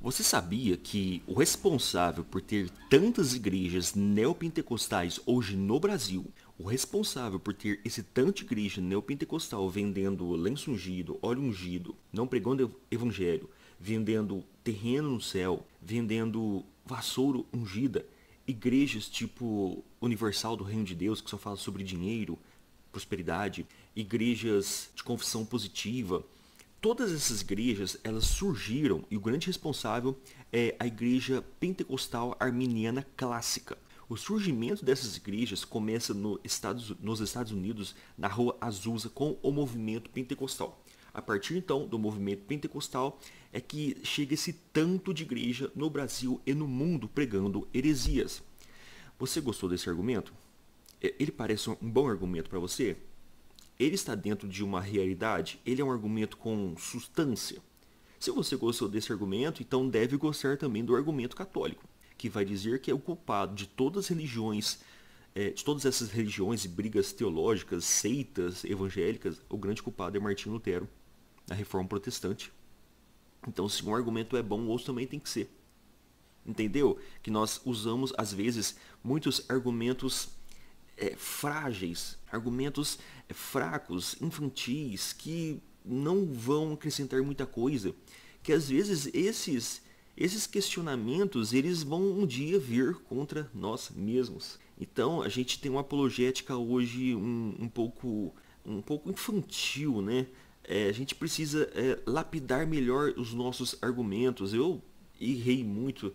Você sabia que o responsável por ter tantas igrejas neopentecostais hoje no Brasil, o responsável por ter esse tanto de igreja neopentecostal vendendo lenço ungido, óleo ungido, não pregando evangelho, vendendo terreno no céu, vendendo vassoura ungida, igrejas tipo Universal do Reino de Deus, que só fala sobre dinheiro, prosperidade, igrejas de confissão positiva, todas essas igrejas, elas surgiram e o grande responsável é a igreja pentecostal arminiana clássica. O surgimento dessas igrejas começa nos Estados Unidos, na Rua Azusa, com o movimento pentecostal. A partir então do movimento pentecostal é que chega esse tanto de igreja no Brasil e no mundo pregando heresias. Você gostou desse argumento? Ele parece um bom argumento para você? Ele está dentro de uma realidade? Ele é um argumento com substância? Se você gostou desse argumento, então deve gostar também do argumento católico, que vai dizer que é o culpado de todas as religiões, de todas essas religiões e brigas teológicas, seitas evangélicas, o grande culpado é Martinho Lutero, na Reforma Protestante. Então, se um argumento é bom, o outro também tem que ser. Entendeu? Que nós usamos, às vezes, muitos argumentos frágeis, argumentos fracos, infantis, que não vão acrescentar muita coisa, que às vezes esses questionamentos eles vão um dia vir contra nós mesmos. Então a gente tem uma apologética hoje um pouco infantil, né? A gente precisa lapidar melhor os nossos argumentos. Eu errei muito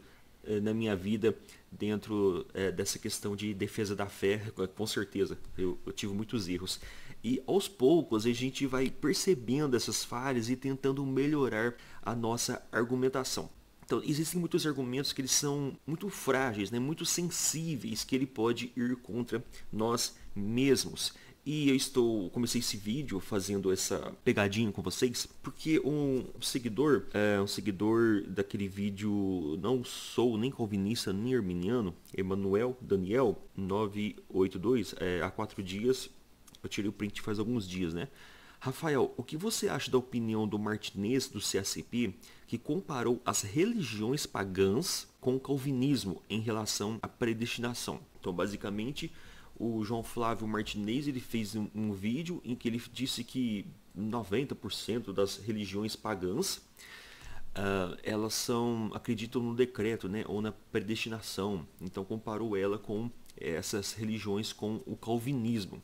na minha vida dentro dessa questão de defesa da fé, com certeza, eu tive muitos erros. E aos poucos a gente vai percebendo essas falhas e tentando melhorar a nossa argumentação. Então, existem muitos argumentos que eles são muito frágeis, né, muito sensíveis, que ele pode ir contra nós mesmos. E eu comecei esse vídeo fazendo essa pegadinha com vocês, porque um seguidor daquele vídeo Não Sou Nem Calvinista Nem Arminiano, Emanuel Daniel 982, há 4 dias, eu tirei o print faz alguns dias, né? Rafael, o que você acha da opinião do Martinez do CACP, que comparou as religiões pagãs com o calvinismo em relação à predestinação? Então, basicamente, o João Flávio Martinez ele fez um vídeo em que ele disse que 90% das religiões pagãs elas acreditam no decreto, né, ou na predestinação. Então comparou ela com essas religiões com o calvinismo.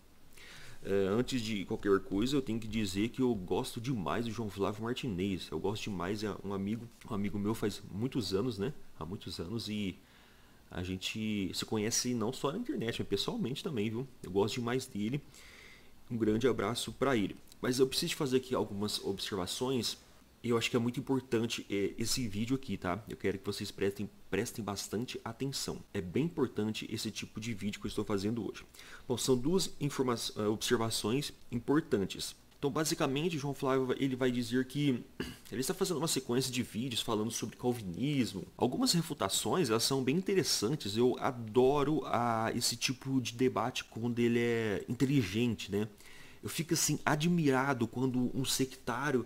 Antes de qualquer coisa, eu tenho que dizer que eu gosto demais do João Flávio Martinez. Eu gosto demais, é um amigo meu faz muitos anos, né? Há muitos anos, e a gente se conhece não só na internet, mas pessoalmente também, viu? Eu gosto demais dele. Um grande abraço para ele. Mas eu preciso fazer aqui algumas observações. E eu acho que é muito importante esse vídeo aqui, tá? Eu quero que vocês prestem bastante atenção. É bem importante esse tipo de vídeo que eu estou fazendo hoje. Bom, são duas observações importantes. Então, basicamente, João Flávio ele vai dizer que ele está fazendo uma sequência de vídeos falando sobre calvinismo. Algumas refutações elas são bem interessantes. Eu adoro esse tipo de debate quando ele é inteligente, né? Eu fico assim admirado quando um sectário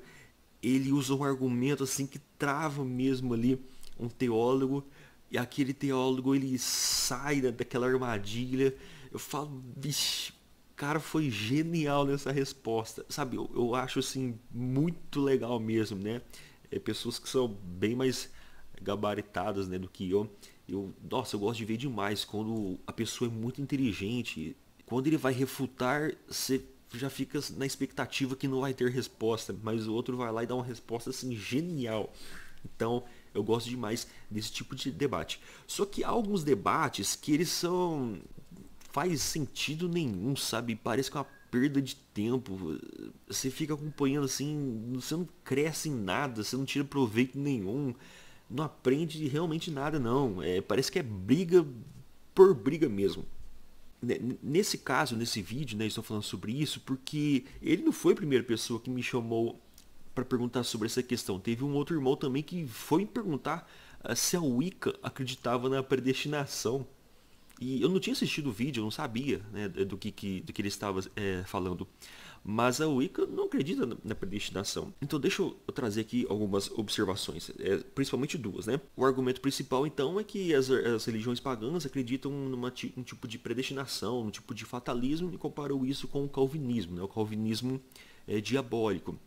ele usa um argumento assim que trava mesmo ali um teólogo, e aquele teólogo ele sai daquela armadilha. Eu falo, vixe, o cara foi genial nessa resposta, sabe? Eu acho assim muito legal mesmo, né? Pessoas que são bem mais gabaritadas, né, do que nossa, eu gosto de ver demais quando a pessoa é muito inteligente. Quando ele vai refutar, você já fica na expectativa que não vai ter resposta, mas o outro vai lá e dá uma resposta assim genial. Então eu gosto demais desse tipo de debate. Só que há alguns debates que eles faz sentido nenhum, sabe? Parece que é uma perda de tempo. Você fica acompanhando assim, você não cresce em nada, você não tira proveito nenhum, não aprende realmente nada não. Parece que é briga por briga mesmo. Nesse caso, nesse vídeo, né, estou falando sobre isso porque ele não foi a primeira pessoa que me chamou para perguntar sobre essa questão. Teve um outro irmão também que foi me perguntar se a Wicca acreditava na predestinação. E eu não tinha assistido o vídeo, eu não sabia, né, do que ele estava falando. Mas a Wicca não acredita na predestinação. Então deixa eu trazer aqui algumas observações, principalmente duas, né? O argumento principal, então, é que as religiões pagãs acreditam num tipo de predestinação, num tipo de fatalismo, e comparam isso com o calvinismo, né? O calvinismo é diabólico,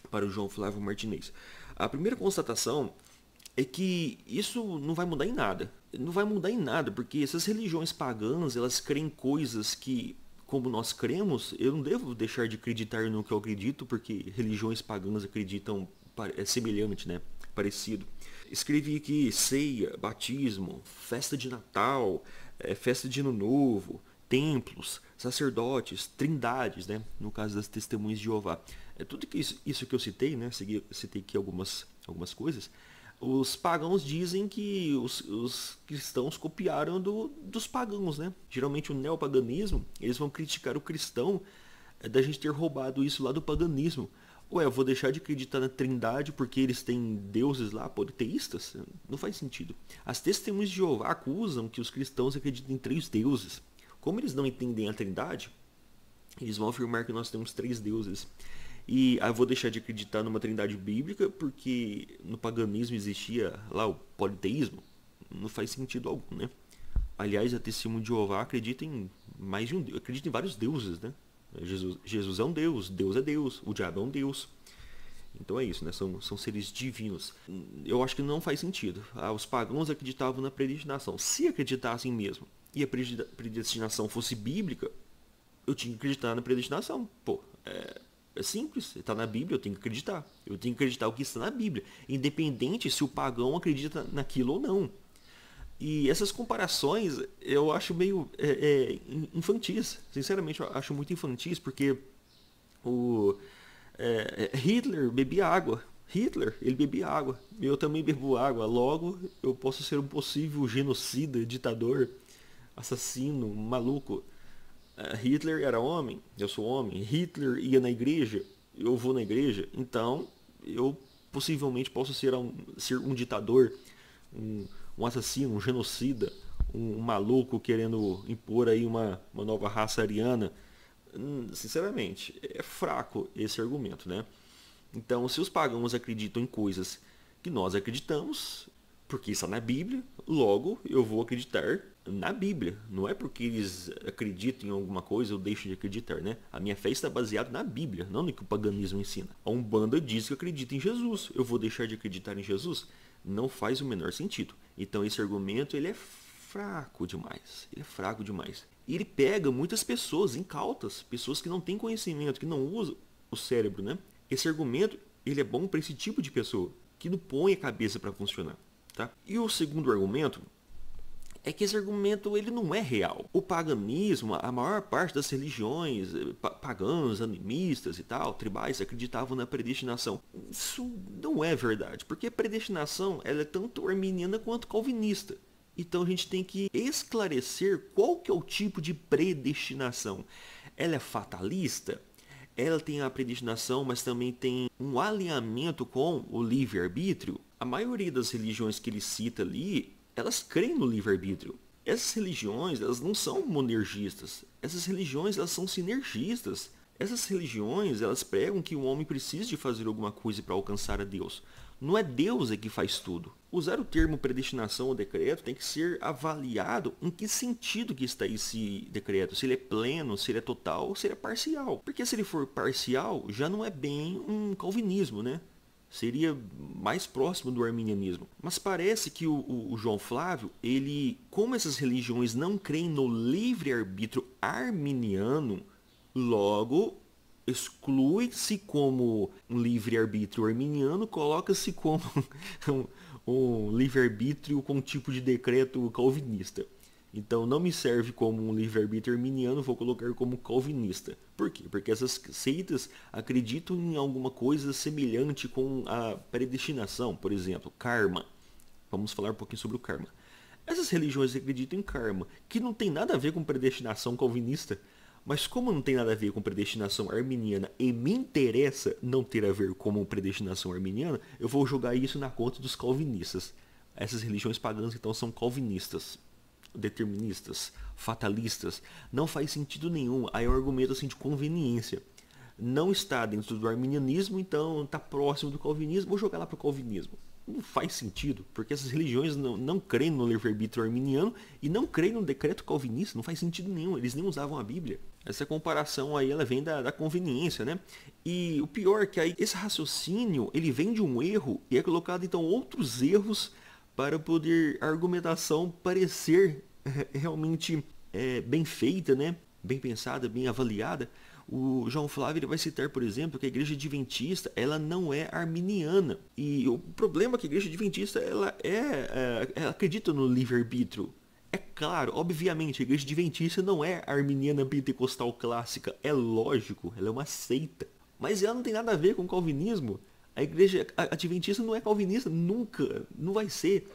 para o João Flávio Martinez. A primeira constatação é que isso não vai mudar em nada. Não vai mudar em nada, porque essas religiões pagãs, elas creem coisas que, como nós cremos, eu não devo deixar de acreditar no que eu acredito, porque religiões pagãs acreditam semelhante, né? Parecido. Escrevi aqui ceia, batismo, festa de Natal, festa de Ano Novo, templos, sacerdotes, trindades, né? No caso das testemunhas de Jeová. Tudo isso que eu citei, né? Citei aqui algumas coisas. Os pagãos dizem que os cristãos copiaram dos pagãos, né? Geralmente o neopaganismo, eles vão criticar o cristão da gente ter roubado isso lá do paganismo. Ué, eu vou deixar de acreditar na trindade porque eles têm deuses lá politeístas? Não faz sentido. As testemunhas de Jeová acusam que os cristãos acreditam em 3 deuses. Como eles não entendem a trindade, eles vão afirmar que nós temos 3 deuses. E eu vou deixar de acreditar numa trindade bíblica porque no paganismo existia lá o politeísmo. Não faz sentido algum, né? Aliás, a testemunha de Jeová acredita em mais de um Deus, acredita em vários deuses, né? Jesus é um Deus, Deus é Deus, o diabo é um Deus. Então é isso, né? São seres divinos. Eu acho que não faz sentido. Os pagãos acreditavam na predestinação. Se acreditassem mesmo e a predestinação fosse bíblica, eu tinha que acreditar na predestinação. Pô, é simples, está na Bíblia, eu tenho que acreditar. Eu tenho que acreditar o que está na Bíblia, independente se o pagão acredita naquilo ou não. E essas comparações eu acho meio infantis. Sinceramente, eu acho muito infantis, porque Hitler bebia água. Hitler, ele bebia água. Eu também bebo água. Logo, eu posso ser um possível genocida, ditador, assassino, maluco. Hitler era homem, eu sou homem. Hitler ia na igreja, eu vou na igreja. Então, eu possivelmente posso ser um ditador, um assassino, um genocida, um maluco querendo impor aí uma nova raça ariana. Sinceramente, é fraco esse argumento, né? Então, se os pagãos acreditam em coisas que nós acreditamos, porque está na Bíblia, logo eu vou acreditar na Bíblia. Não é porque eles acreditam em alguma coisa eu deixo de acreditar, né? A minha fé está baseada na Bíblia, não no que o paganismo ensina. A Umbanda diz que acredita em Jesus. Eu vou deixar de acreditar em Jesus? Não faz o menor sentido. Então esse argumento ele é fraco demais. Ele é fraco demais. E ele pega muitas pessoas incautas, pessoas que não têm conhecimento, que não usam o cérebro, né? Esse argumento ele é bom para esse tipo de pessoa, que não põe a cabeça para funcionar. Tá? E o segundo argumento é que esse argumento ele não é real. O paganismo, a maior parte das religiões pagãs, animistas e tal, tribais, acreditavam na predestinação. Isso não é verdade, porque a predestinação ela é tanto arminiana quanto calvinista. Então a gente tem que esclarecer qual que é o tipo de predestinação. Ela é fatalista? Ela tem a predestinação, mas também tem um alinhamento com o livre-arbítrio? A maioria das religiões que ele cita ali, elas creem no livre-arbítrio. Essas religiões, elas não são monergistas. Essas religiões, elas são sinergistas. Essas religiões, elas pregam que o homem precisa de fazer alguma coisa para alcançar a Deus. Não é Deus que faz tudo. Usar o termo predestinação ou decreto tem que ser avaliado em que sentido que está esse decreto. Se ele é pleno, se ele é total ou se ele é parcial. Porque se ele for parcial, já não é bem um calvinismo, né? Seria mais próximo do arminianismo. Mas parece que o João Flávio, ele, como essas religiões não creem no livre-arbítrio arminiano, logo exclui-se como um livre-arbítrio arminiano, coloca-se como um livre-arbítrio com um tipo de decreto calvinista. Então não me serve como um livre-arbítrio arminiano, vou colocar como calvinista. Por quê? Porque essas seitas acreditam em alguma coisa semelhante com a predestinação, por exemplo, karma. Vamos falar um pouquinho sobre o karma. Essas religiões acreditam em karma, que não tem nada a ver com predestinação calvinista. Mas como não tem nada a ver com predestinação arminiana e me interessa não ter a ver com predestinação arminiana, eu vou jogar isso na conta dos calvinistas. Essas religiões pagãs então são calvinistas, deterministas, fatalistas. Não faz sentido nenhum. Aí é um argumento assim de conveniência. não está dentro do arminianismo, então está próximo do calvinismo, vou jogar lá para o calvinismo. Não faz sentido, porque essas religiões não creem no livre-arbítrio arminiano e não creem no decreto calvinista, não faz sentido nenhum, eles nem usavam a Bíblia. Essa comparação aí, ela vem da conveniência, né? E o pior é que aí esse raciocínio, ele vem de um erro e é colocado então outros erros para poder a argumentação parecer realmente bem feita, né? Bem pensada, bem avaliada. O João Flávio ele vai citar, por exemplo, que a igreja adventista ela não é arminiana. E o problema é que a igreja adventista ela acredita no livre-arbítrio. É claro, obviamente, a igreja adventista não é arminiana pentecostal clássica. É lógico, ela é uma seita. Mas ela não tem nada a ver com o calvinismo. A igreja adventista não é calvinista, nunca, não vai ser.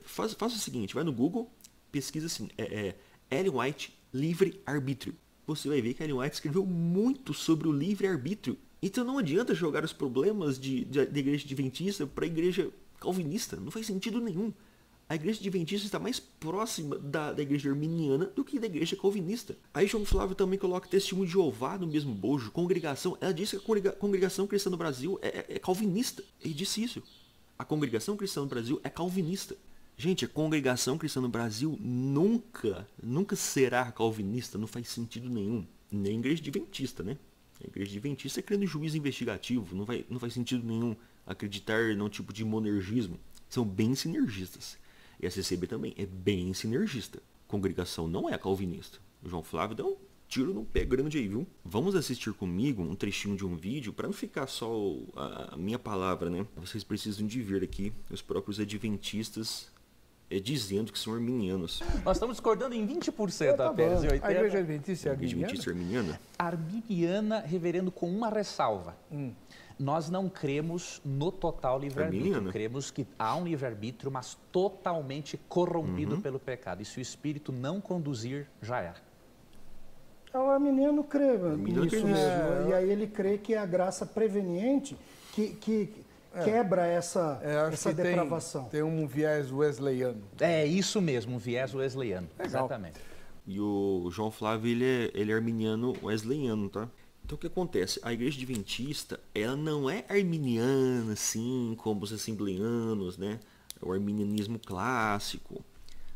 Faça o seguinte, vai no Google, pesquisa assim, Ellen White, livre-arbítrio. Você vai ver que Ellen White escreveu muito sobre o livre-arbítrio. Então não adianta jogar os problemas da igreja adventista para a igreja calvinista. Não faz sentido nenhum. A igreja adventista está mais próxima da igreja arminiana do que da igreja calvinista. Aí João Flávio também coloca testemunho de Jeová no mesmo bojo. Congregação, ela disse que a congregação cristã no Brasil é calvinista. Ele disse isso. A congregação cristã no Brasil é calvinista. Gente, a congregação cristã no Brasil nunca será calvinista, não faz sentido nenhum. Nem a igreja adventista, né? A igreja adventista é crendo em juízo investigativo, não faz sentido nenhum acreditar num tipo de monergismo. São bem sinergistas. E a CCB também é bem sinergista. A congregação não é calvinista. O João Flávio deu um tiro no pé grande aí, viu? Vamos assistir comigo um trechinho de um vídeo, para não ficar só a minha palavra, né? Vocês precisam de ver aqui os próprios adventistas dizendo que são arminianos. Nós estamos discordando em 20% apenas. Em 80%. A igreja adventista é arminiana? Arminiana, reverendo, com uma ressalva. Nós não cremos no total livre-arbítrio. Cremos que há um livre-arbítrio, mas totalmente corrompido pelo pecado. E se o espírito não conduzir, já era. O arminiano crê nisso mesmo. E aí ele crê que é a graça preveniente que quebra essa depravação. Tem um viés wesleyano. É isso mesmo, um viés wesleyano. Legal. Exatamente. E o João Flávio, ele é arminiano wesleyano, tá? Então o que acontece? A igreja adventista, ela não é arminiana, assim, como os assembleanos, né? O arminianismo clássico.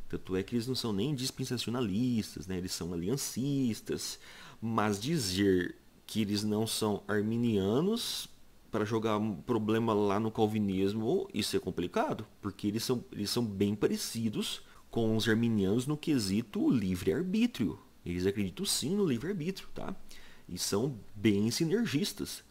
Tanto é que eles não são nem dispensacionalistas, né? Eles são aliancistas. Mas dizer que eles não são arminianos para jogar um problema lá no calvinismo, isso é complicado, porque eles são bem parecidos com os arminianos no quesito livre-arbítrio. Eles acreditam sim no livre-arbítrio, tá? E são bem sinergistas,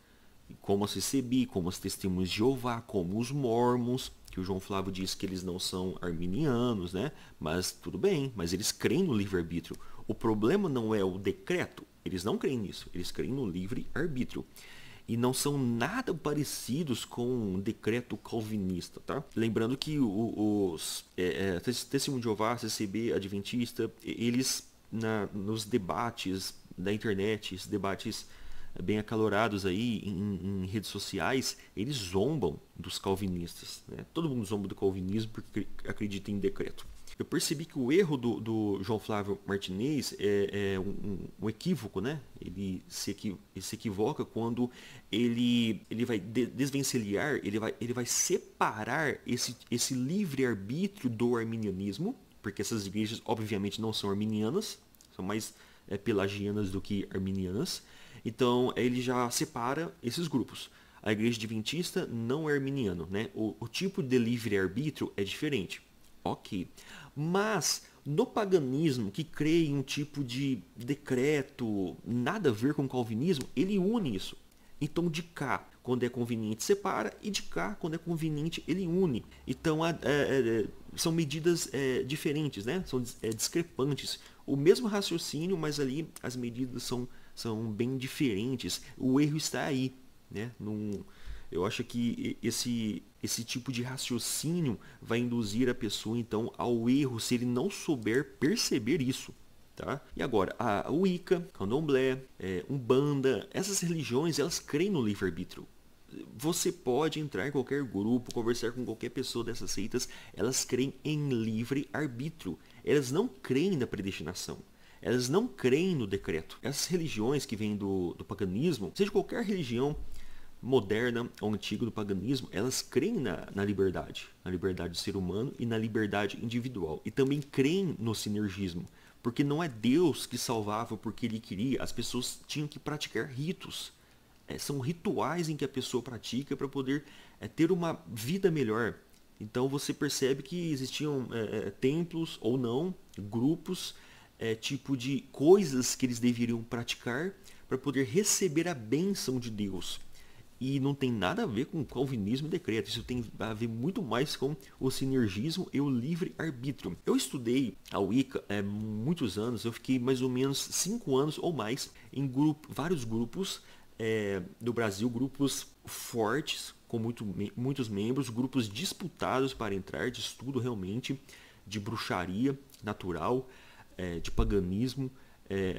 como a CCB, como as Testemunhas de Jeová, como os Mormons, que o João Flávio diz que eles não são arminianos, né? Mas tudo bem, mas eles creem no livre-arbítrio. O problema não é o decreto, eles não creem nisso, eles creem no livre-arbítrio. E não são nada parecidos com o decreto calvinista, tá? Lembrando que os Testemunhos de Jeová, CCB, Adventista, eles nos debates da internet, esses debates bem acalorados aí em redes sociais, eles zombam dos calvinistas, né? Todo mundo zomba do calvinismo porque acredita em decreto. Eu percebi que o erro do João Flávio Martinez é um equívoco, né? Ele se equivoca quando ele vai desvencilhar, ele vai separar esse livre-arbítrio do arminianismo, porque essas igrejas obviamente não são arminianas, são mais pelagianas do que arminianas. Então ele já separa esses grupos. A igreja adventista não é arminiano, né? O tipo de livre-arbítrio é diferente. Ok. Mas no paganismo, que crê em um tipo de decreto, nada a ver com o calvinismo, ele une isso. Então de cá, quando é conveniente, separa, e de cá, quando é conveniente, ele une. Então são medidas diferentes, né? São discrepantes. O mesmo raciocínio, mas ali as medidas são bem diferentes. O erro está aí, né? Eu acho que esse tipo de raciocínio vai induzir a pessoa então ao erro se ele não souber perceber isso. Tá? E agora, a Wicca, Candomblé, Umbanda, essas religiões elas creem no livre-arbítrio. Você pode entrar em qualquer grupo, conversar com qualquer pessoa dessas seitas, elas creem em livre-arbítrio. Elas não creem na predestinação. elas não creem no decreto. Essas religiões que vêm do paganismo, seja qualquer religião moderna ou antiga do paganismo, elas creem na liberdade do ser humano e na liberdade individual. E também creem no sinergismo, porque não é Deus que salvava porque ele queria, as pessoas tinham que praticar ritos. São rituais em que a pessoa pratica para poder ter uma vida melhor. Então você percebe que existiam templos ou não, grupos, tipo de coisas que eles deveriam praticar para poder receber a bênção de Deus. E não tem nada a ver com calvinismo e decreto. Isso tem a ver muito mais com o sinergismo e o livre-arbítrio. Eu estudei a Wicca há muitos anos. Eu fiquei mais ou menos 5 anos ou mais em vários grupos do Brasil. Grupos fortes, com muitos membros. Grupos disputados para entrar, de estudo realmente, de bruxaria natural, de paganismo.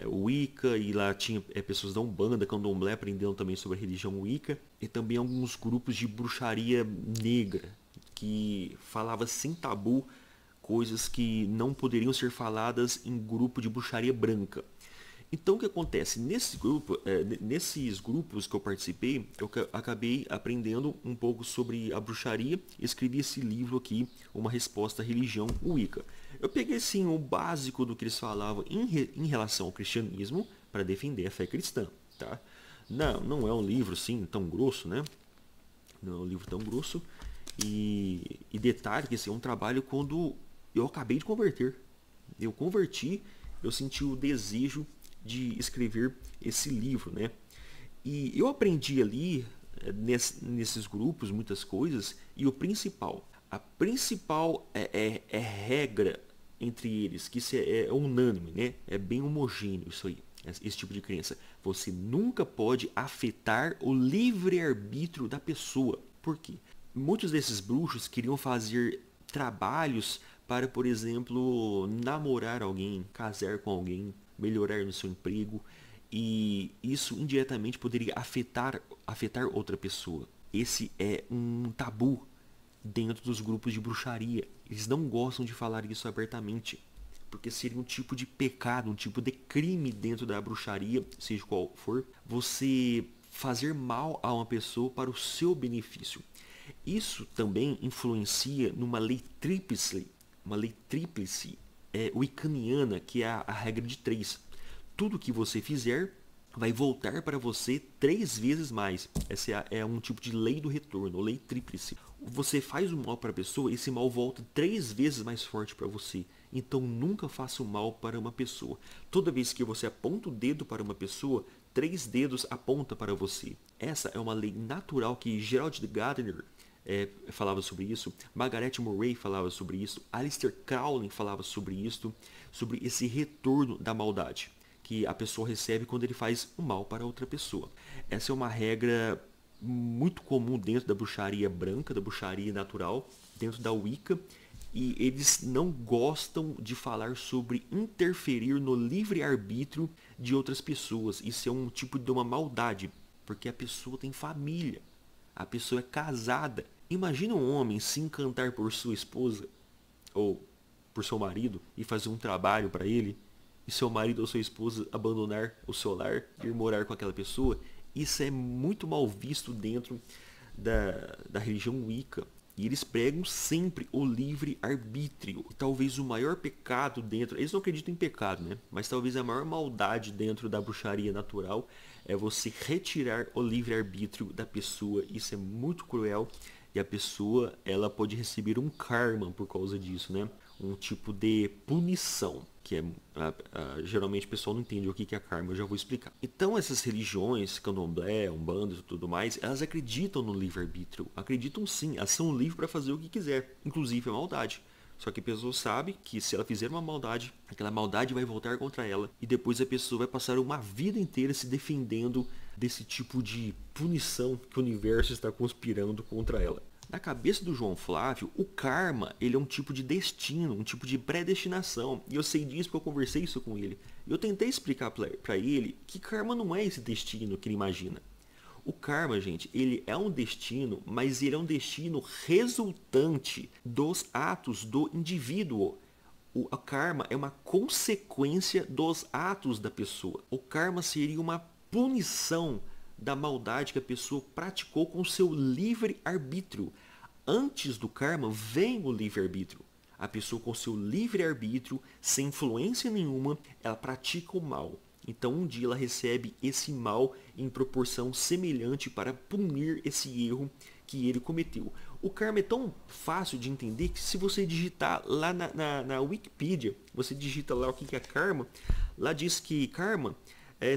Wicca, e lá tinha pessoas da Umbanda, Candomblé, aprendendo também sobre a religião Wicca, e também alguns grupos de bruxaria negra, que falava sem tabu coisas que não poderiam ser faladas em grupo de bruxaria branca. Então o que acontece? Nesses grupos que eu participei, eu acabei aprendendo um pouco sobre a bruxaria, escrevi esse livro aqui, Uma Resposta à Religião Wicca. Eu peguei sim o básico do que eles falavam em relação ao cristianismo para defender a fé cristã. Tá? Não é um livro assim tão grosso, né? Não é um livro tão grosso. E detalhe que esse é um trabalho quando eu acabei de converter. Eu converti, eu senti o desejo de escrever esse livro, né? E eu aprendi ali, nesses grupos, muitas coisas, e a principal regra entre eles, que isso é unânime, né? É bem homogêneo isso aí, esse tipo de crença. Você nunca pode afetar o livre-arbítrio da pessoa. Por quê? Muitos desses bruxos queriam fazer trabalhos para, por exemplo, namorar alguém, casar com alguém, melhorar no seu emprego, e isso indiretamente poderia afetar outra pessoa. Esse é um tabu dentro dos grupos de bruxaria. Eles não gostam de falar isso abertamente, porque seria um tipo de pecado, um tipo de crime dentro da bruxaria, seja qual for, você fazer mal a uma pessoa para o seu benefício. Isso também influencia numa lei tríplice, wiccaniana, que é a regra de 3. Tudo que você fizer vai voltar para você 3 vezes mais. Essa é um tipo de lei do retorno, lei tríplice. Você faz o mal para a pessoa, esse mal volta 3 vezes mais forte para você. Então nunca faça o mal para uma pessoa. Toda vez que você aponta o dedo para uma pessoa, 3 dedos apontam para você. Essa é uma lei natural que Gerald Gardner falava sobre isso, Margaret Murray falava sobre isso, Aleister Crowley falava sobre isso, sobre esse retorno da maldade que a pessoa recebe quando ele faz o mal para outra pessoa. Essa é uma regra muito comum dentro da bruxaria branca, da bruxaria natural, dentro da Wicca, e eles não gostam de falar sobre interferir no livre-arbítrio de outras pessoas. Isso é um tipo de uma maldade, porque a pessoa tem família. A pessoa é casada. Imagina um homem se encantar por sua esposa ou por seu marido e fazer um trabalho para ele, e seu marido ou sua esposa abandonar o seu lar e ir morar com aquela pessoa. Isso é muito mal visto dentro da religião Wicca. E eles pregam sempre o livre-arbítrio. Talvez o maior pecado dentro... Eles não acreditam em pecado, né? Mas talvez a maior maldade dentro da bruxaria natural é você retirar o livre-arbítrio da pessoa. Isso é muito cruel. E a pessoa, ela pode receber um karma por causa disso, né? Um tipo de punição. Que geralmente o pessoal não entende o que é karma, eu já vou explicar. Então essas religiões, candomblé, umbanda e tudo mais, elas acreditam no livre-arbítrio. Acreditam sim, elas são livres para fazer o que quiser, inclusive a maldade. Só que a pessoa sabe que se ela fizer uma maldade, aquela maldade vai voltar contra ela. E depois a pessoa vai passar uma vida inteira se defendendo desse tipo de punição que o universo está conspirando contra ela. Na cabeça do João Flávio, o karma, ele é um tipo de destino, um tipo de predestinação. E eu sei disso porque eu conversei isso com ele. Eu tentei explicar para ele que karma não é esse destino que ele imagina. O karma, gente, ele é um destino, mas ele é um destino resultante dos atos do indivíduo. O karma é uma consequência dos atos da pessoa. O karma seria uma punição da maldade que a pessoa praticou com seu livre-arbítrio. Antes do karma vem o livre-arbítrio. A pessoa com seu livre-arbítrio, sem influência nenhuma, ela pratica o mal. Então um dia ela recebe esse mal em proporção semelhante para punir esse erro que ele cometeu. O karma é tão fácil de entender que se você digitar lá na Wikipedia, você digita lá o que é karma, lá diz que karma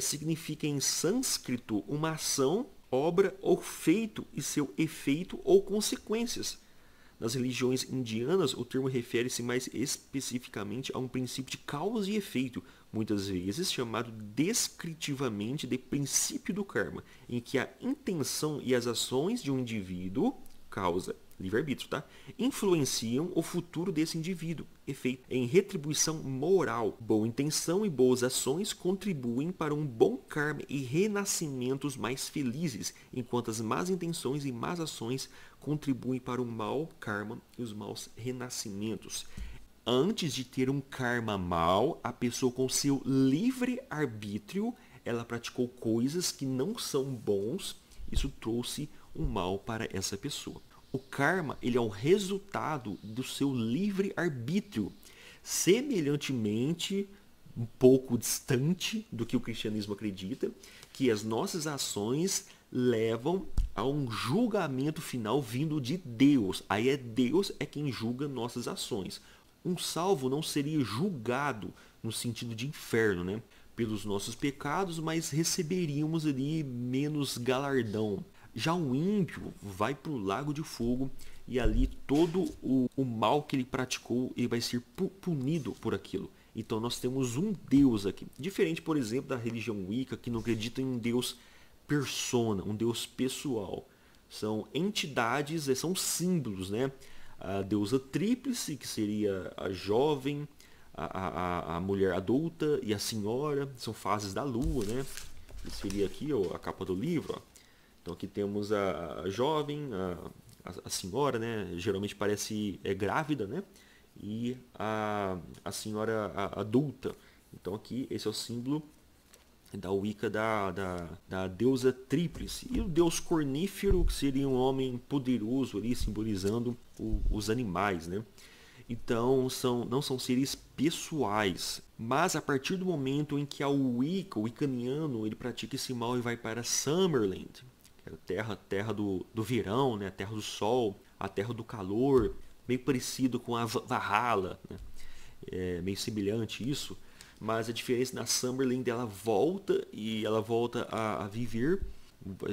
significa em sânscrito uma ação, obra ou feito e seu efeito ou consequências. Nas religiões indianas, o termo refere-se mais especificamente a um princípio de causa e efeito, muitas vezes chamado descritivamente de princípio do karma, em que a intenção e as ações de um indivíduo, causa, livre-arbítrio, tá? Influenciam o futuro desse indivíduo, efeito em retribuição moral. Boa intenção e boas ações contribuem para um bom karma e renascimentos mais felizes, enquanto as más intenções e más ações contribuem para o mau karma e os maus renascimentos. Antes de ter um karma mau, a pessoa com seu livre-arbítrio, ela praticou coisas que não são bons, isso trouxe um mal para essa pessoa. O karma, ele é um resultado do seu livre-arbítrio, semelhantemente, um pouco distante do que o cristianismo acredita, que as nossas ações levam a um julgamento final vindo de Deus. Aí Deus é quem julga nossas ações. Um salvo não seria julgado no sentido de inferno, né? Pelos nossos pecados, mas receberíamos ali menos galardão. Já o ímpio vai para o lago de fogo e ali todo o mal que ele praticou, ele vai ser punido por aquilo. Então nós temos um Deus aqui. Diferente, por exemplo, da religião Wicca, que não acredita em um Deus persona, um Deus pessoal. São entidades, são símbolos, né? A deusa tríplice, que seria a jovem, a mulher adulta e a senhora, são fases da lua, né? Que seria aqui ó, a capa do livro, ó. Então aqui temos a jovem, a senhora, né? Geralmente parece grávida, né? E a senhora adulta. Então aqui esse é o símbolo da Wicca da deusa tríplice. E o deus cornífero, que seria um homem poderoso ali, simbolizando os animais, né? Então não são seres pessoais. Mas a partir do momento em que o wiccaniano, ele pratica esse mal e vai para Summerland, que é a terra do verão, né? A terra do sol, a terra do calor, meio parecido com a Valhalla, né? É meio semelhante isso, mas a diferença na Summerland, ela volta a viver,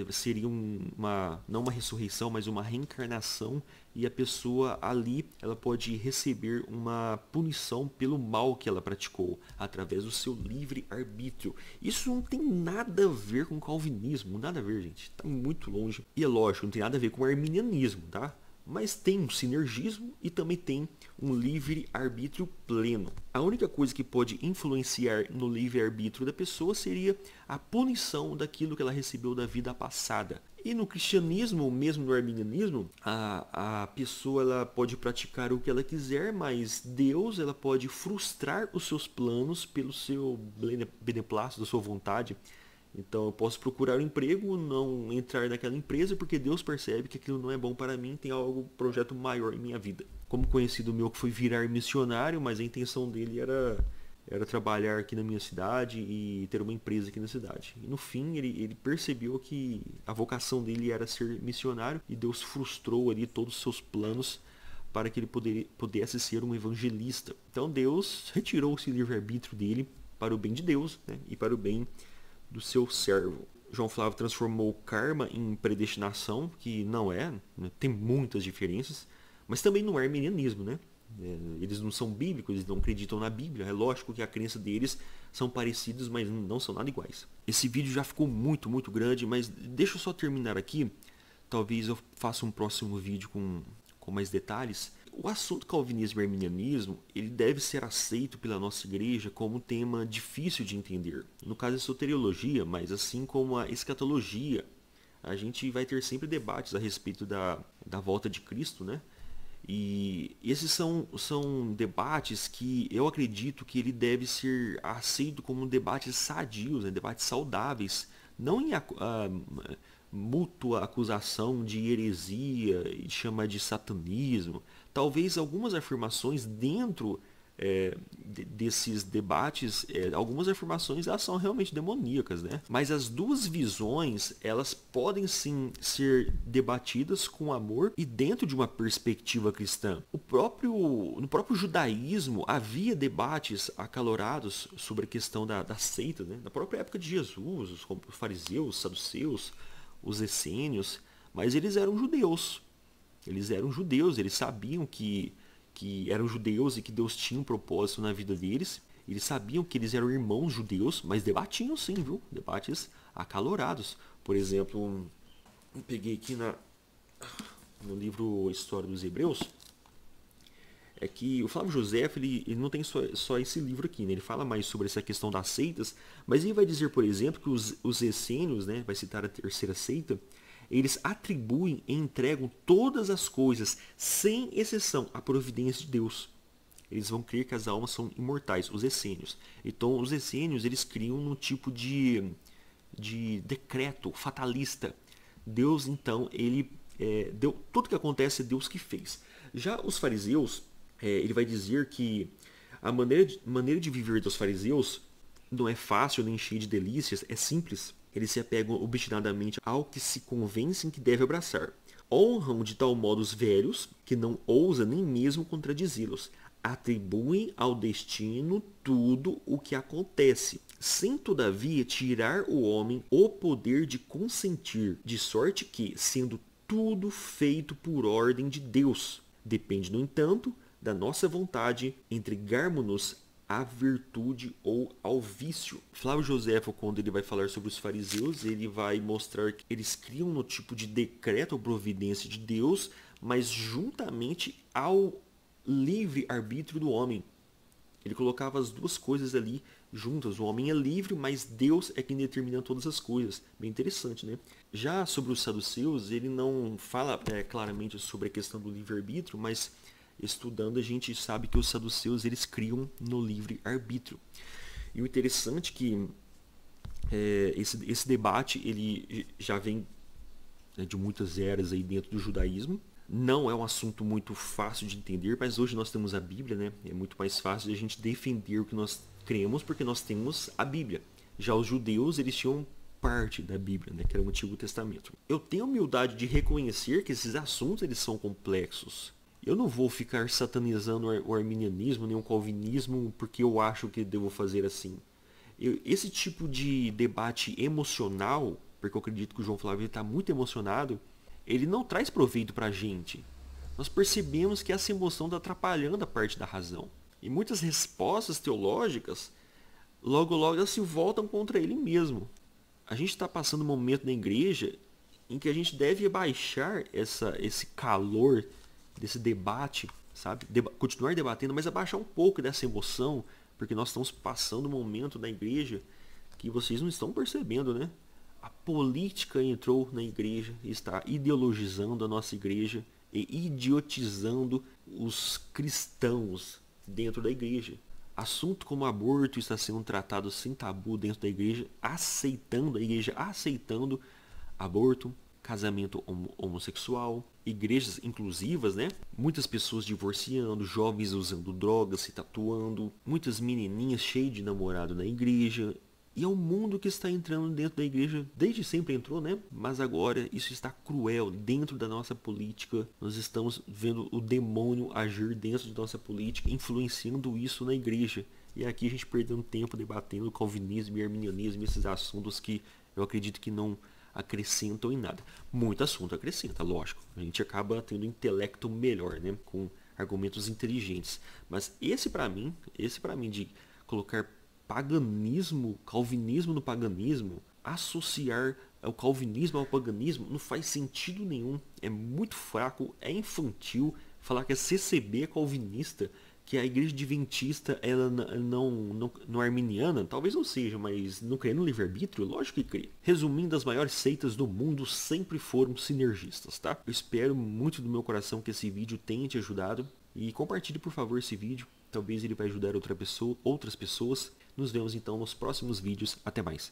seria não uma ressurreição, mas uma reencarnação, e a pessoa ali, ela pode receber uma punição pelo mal que ela praticou, através do seu livre-arbítrio. Isso não tem nada a ver com calvinismo, nada a ver, gente, está muito longe. E é lógico, não tem nada a ver com arminianismo, tá? Mas tem um sinergismo e também tem um livre-arbítrio pleno. A única coisa que pode influenciar no livre-arbítrio da pessoa seria a punição daquilo que ela recebeu da vida passada. E no cristianismo, mesmo no arminianismo, a pessoa ela pode praticar o que ela quiser, mas Deus ela pode frustrar os seus planos pelo seu beneplácito, da sua vontade. Então eu posso procurar um emprego, não entrar naquela empresa porque Deus percebe que aquilo não é bom para mim, tem algo, projeto maior em minha vida. Como conhecido meu que foi virar missionário, mas a intenção dele era trabalhar aqui na minha cidade e ter uma empresa aqui na cidade. E no fim ele percebeu que a vocação dele era ser missionário e Deus frustrou ali todos os seus planos para que ele pudesse ser um evangelista. Então Deus retirou esse livre-arbítrio dele para o bem de Deus, né, e para o bem do seu servo. João Flávio transformou o karma em predestinação, que não é, né? Tem muitas diferenças, mas também não é arminianismo, né? Eles não são bíblicos, eles não acreditam na Bíblia. É lógico que a crença deles são parecidos, mas não são nada iguais. Esse vídeo já ficou muito grande, mas deixa eu só terminar aqui. Talvez eu faça um próximo vídeo com mais detalhes. O assunto calvinismo e arminianismo, ele deve ser aceito pela nossa igreja como um tema difícil de entender. No caso da soteriologia, mas assim como a escatologia, a gente vai ter sempre debates a respeito da volta de Cristo, né? E esses são debates que eu acredito que ele deve ser aceito como debates sadios, né? Debates saudáveis, não em mútua acusação de heresia e chamar de satanismo. Talvez algumas afirmações dentro desses debates, algumas afirmações elas são realmente demoníacas, né? Mas as duas visões, elas podem sim ser debatidas com amor e dentro de uma perspectiva cristã. No próprio judaísmo havia debates acalorados sobre a questão da seita, né? Na própria época de Jesus, os fariseus, os saduceus, os essênios, mas eles eram judeus. Eles sabiam que eram judeus e que Deus tinha um propósito na vida deles. Eles sabiam que eles eram irmãos judeus, mas debatiam sim, viu? Debates acalorados. Por exemplo, eu peguei aqui no livro História dos Hebreus, é que o Flávio José, ele não tem só esse livro aqui, né? Ele fala mais sobre essa questão das seitas, mas ele vai dizer, por exemplo, que os essênios, né? Vai citar a terceira seita, eles atribuem e entregam todas as coisas, sem exceção, à providência de Deus. Eles vão crer que as almas são imortais, os essênios. Então, os essênios, eles criam um tipo de decreto fatalista. Deus, então, deu tudo que acontece é Deus que fez. Já os fariseus, ele vai dizer que a maneira de viver dos fariseus não é fácil nem cheia de delícias, é simples. Eles se apegam obstinadamente ao que se convencem que deve abraçar. Honram de tal modo os velhos que não ousa nem mesmo contradizê-los. Atribuem ao destino tudo o que acontece, sem todavia tirar o homem o poder de consentir, de sorte que, sendo tudo feito por ordem de Deus, depende, no entanto, da nossa vontade entregarmos-nos à virtude ou ao vício. Flávio Joséfo, quando ele vai falar sobre os fariseus, ele vai mostrar que eles criam no tipo de decreto ou providência de Deus, mas juntamente ao livre arbítrio do homem. Ele colocava as duas coisas ali juntas. O homem é livre, mas Deus é quem determina todas as coisas. Bem interessante, né? Já sobre os saduceus, ele não fala claramente sobre a questão do livre-arbítrio, mas estudando a gente sabe que os saduceus eles criam no livre-arbítrio. E o interessante é que esse debate ele já vem de muitas eras aí dentro do judaísmo. Não é um assunto muito fácil de entender, mas hoje nós temos a Bíblia, né? É muito mais fácil de a gente defender o que nós cremos, porque nós temos a Bíblia. Já os judeus, eles tinham parte da Bíblia, né? Que era o Antigo Testamento. Eu tenho humildade de reconhecer que esses assuntos eles são complexos. Eu não vou ficar satanizando o arminianismo, nem o calvinismo, porque eu acho que devo fazer assim. Esse tipo de debate emocional, porque eu acredito que o João Flávio está muito emocionado, ele não traz proveito para a gente. Nós percebemos que essa emoção está atrapalhando a parte da razão. E muitas respostas teológicas, logo elas se voltam contra ele mesmo. A gente está passando um momento na igreja em que a gente deve abaixar esse calor desse debate, sabe? Continuar debatendo, mas abaixar um pouco dessa emoção, porque nós estamos passando um momento na igreja que vocês não estão percebendo, né? A política entrou na igreja e está ideologizando a nossa igreja e idiotizando os cristãos dentro da igreja. Assunto como aborto está sendo tratado sem tabu dentro da igreja, a igreja aceitando aborto, casamento homossexual, igrejas inclusivas, né? Muitas pessoas divorciando, jovens usando drogas, se tatuando, muitas menininhas cheias de namorado na igreja. E é um mundo que está entrando dentro da igreja, desde sempre entrou, né? Mas agora isso está cruel dentro da nossa política. Nós estamos vendo o demônio agir dentro de nossa política, influenciando isso na igreja. E aqui a gente perdendo tempo debatendo calvinismo e arminianismo, esses assuntos que eu acredito que não acrescentam em nada. Muito assunto acrescenta, lógico. A gente acaba tendo um intelecto melhor, né? Com argumentos inteligentes. Mas esse para mim de colocar paganismo, calvinismo no paganismo, associar o calvinismo ao paganismo, não faz sentido nenhum. É muito fraco, é infantil falar que a CCB é calvinista, que a igreja adventista ela não arminiana, talvez não seja, mas não crê no livre-arbítrio? Lógico que crê. Resumindo, as maiores seitas do mundo sempre foram sinergistas, tá? Eu espero muito do meu coração que esse vídeo tenha te ajudado. E compartilhe, por favor, esse vídeo. Talvez ele vai ajudar outras pessoas. Nos vemos então nos próximos vídeos. Até mais.